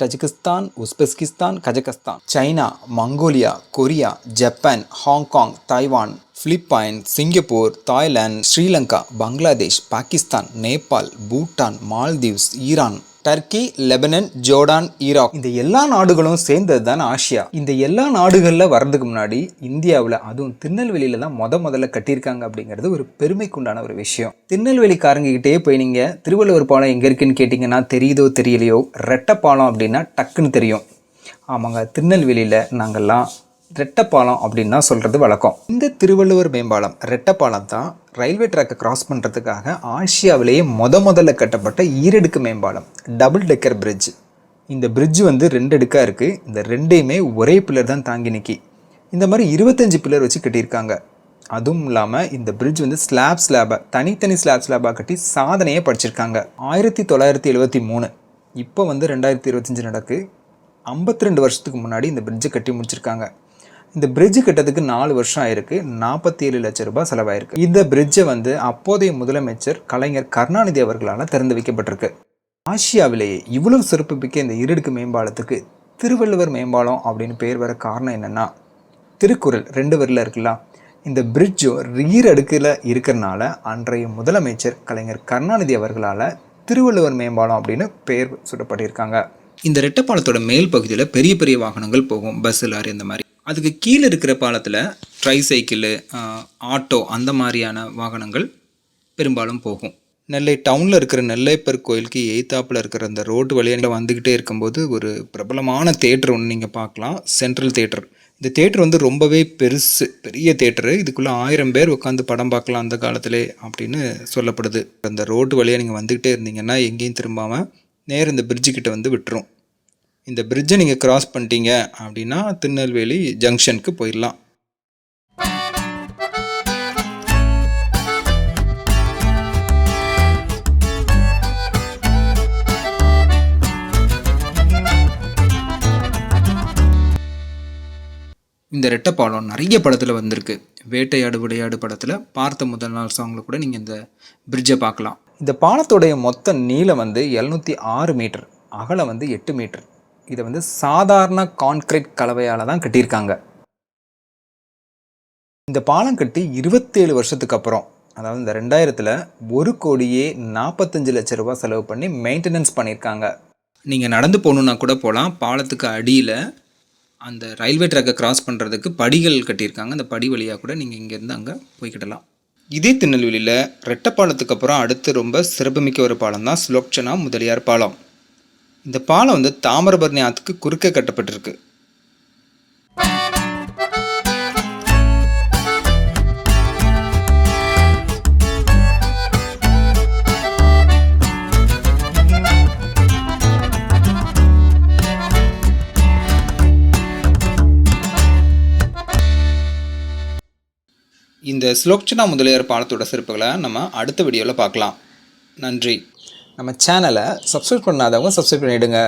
Tajikistan, Uzbekistan, Kazakhstan, China, Mongolia, Korea, Japan, Hong Kong, Taiwan, Philippines, Singapore, Thailand, Sri Lanka, Bangladesh, Pakistan, Nepal, Bhutan, Maldives, Iran, Turkey, Lebanon, Jordan, Iraq, இந்த எல்லா நாடுகளும் சேர்ந்தது தான் Asia. இந்த எல்லா நாடுகளில் வர்றதுக்கு முன்னாடி இந்தியாவில், அதுவும் திருநெல்வேலியில தான் முதல்ல கட்டியிருக்காங்க அப்படிங்கிறது ஒரு பெருமைக்குண்டான ஒரு விஷயம். திருநெல்வேலிக்காரங்கிட்டே போய் நீங்கள் திருவள்ளுவர் பாலம் எங்கே இருக்குன்னு கேட்டிங்கன்னா தெரியுதோ தெரியலையோ, ரெட்டைப்பாலம் அப்படின்னா டக்குன்னு தெரியும். ஆமாங்க, திருநெல்வேலியில் நாங்கள்லாம் ரெட்டைப்பாலம் அப்படின்னு தான் சொல்கிறது வழக்கம். இந்த திருவள்ளுவர் மேம்பாலம் ரெட்டைப்பாலம் தான் ரயில்வே ட்ராக்கை கிராஸ் பண்ணுறதுக்காக ஆசியாவிலேயே முதல்ல கட்டப்பட்ட ஈரடுக்கு மேம்பாலம், டபுள் டெக்கர் பிரிட்ஜ். இந்த பிரிட்ஜ் வந்து 2 அடுக்காக இருக்குது. இந்த ரெண்டையுமே ஒரே பில்லர் தான் தாங்கி நிற்கி. இந்த மாதிரி 25 பில்லர் வச்சு கட்டியிருக்காங்க. அதுவும் இல்லாமல் இந்த பிரிட்ஜ் வந்து ஸ்லாபாக தனித்தனி ஸ்லாபாக கட்டி சாதனையே படிச்சிருக்காங்க. 1973, இப்போ வந்து 2025 நடக்கு. 52 வருஷத்துக்கு முன்னாடி இந்த பிரிட்ஜை கட்டி முடிச்சிருக்காங்க. இந்த பிரிட்ஜு கட்டத்துக்கு 4 வருஷம் ஆயிருக்கு. 47 லட்சம் ரூபாய் செலவாயிருக்கு. இந்த பிரிட்ஜை வந்து அப்போதைய முதலமைச்சர் கலைஞர் கருணாநிதி அவர்களால் திறந்து வைக்கப்பட்டிருக்கு. ஆசியாவிலேயே இவ்வளவு சிறப்புமிக்க இந்த ஈரடுக்கு மேம்பாலத்துக்கு திருவள்ளுவர் மேம்பாலம் அப்படின்னு பேர் வர காரணம் என்னென்னா, திருக்குறள் 2 வரியில் இருக்குல்ல, இந்த பிரிட்ஜும் ஈரடுக்கில் இருக்கிறனால அன்றைய முதலமைச்சர் கலைஞர் கருணாநிதி அவர்களால் திருவள்ளுவர் மேம்பாலம் அப்படின்னு பெயர் சூட்டப்பட்டிருக்காங்க. இந்த ரெட்டைப்பாலத்தோட மேல் பகுதியில் பெரிய பெரிய வாகனங்கள் போகும், பஸ், லாரி அந்த மாதிரி. அதுக்கு கீழே இருக்கிற பாலத்தில் ட்ரைசைக்கிளு, ஆட்டோ அந்த மாதிரியான வாகனங்கள் பெரும்பாலும் போகும். நெல்லை டவுனில் இருக்கிற நெல்லைப்பர் கோயிலுக்கு எய்த்தாப்பில் இருக்கிற அந்த ரோடு வழியாக வந்துக்கிட்டே இருக்கும்போது ஒரு பிரபலமான தேட்டர் ஒன்று நீங்கள் பார்க்கலாம், சென்ட்ரல் தேட்டர். இந்த தேட்டர் வந்து ரொம்பவே பெரிய தேட்டரு. இதுக்குள்ளே 1000 பேர் உட்காந்து படம் பார்க்கலாம் அந்த காலத்திலே அப்படின்னு சொல்லப்படுது. அந்த ரோடு வழியாக நீங்கள் வந்துக்கிட்டே இருந்தீங்கன்னா எங்கேயும் திரும்பாமல் நேரம் இந்த பிரிட்ஜுக்கிட்ட வந்து விட்டுரும். இந்த பிரிட்ஜை நீங்கள் கிராஸ் பண்ணிட்டீங்க அப்படின்னா திருநெல்வேலி ஜங்ஷனுக்கு போயிடலாம். இந்த ரெட்டைப்பாலம் நிறைய படத்தில் வந்திருக்கு. வேட்டையாடு விளையாடு படத்தில் பார்த்த முதல் நாள் சாங்கில் கூட நீங்கள் இந்த பிரிட்ஜை பார்க்கலாம். இந்த பாலத்தோடைய மொத்த நீளம் வந்து 706 மீட்டர், அகலம் வந்து 8 மீட்டர். இதை வந்து சாதாரண கான்கிரீட் கலவையால் தான் கட்டியிருக்காங்க. இந்த பாலம் கட்டி 27 வருஷத்துக்கு அப்புறம், அதாவது இந்த 2000 1,45 லட்சம் ரூபாய் செலவு பண்ணி மெயின்டெனன்ஸ் பண்ணியிருக்காங்க. நீங்கள் நடந்து போகணுன்னா கூட போகலாம். பாலத்துக்கு அடியில் அந்த ரயில்வே ட்ராக்கை கிராஸ் பண்ணுறதுக்கு படிகள் கட்டியிருக்காங்க. அந்த படி வழியாக கூட நீங்கள் இங்கேருந்து அங்கே போய்கிடலாம். இதே திருநெல்வேலியில் ரெட்டைப்பாலத்துக்கு அப்புறம் அடுத்து ரொம்ப சிறப்புமிக்க ஒரு பாலம் தான் சுலோச்சனா முதலியார் பாலம். இந்த பாலம் வந்து தாமிரபரணி ஆற்றுக்கு குறுக்கே கட்டப்பட்டிருக்கு. இந்த சுலோச்சனா முதலியார் பாலத்தோட சிறப்புகளை நம்ம அடுத்த வீடியோவில் பார்க்கலாம். நன்றி. நம்ம சேனலை சப்ஸ்கிரைப் பண்ணாதவங்க சப்ஸ்கிரைப் பண்ணிவிடுங்க.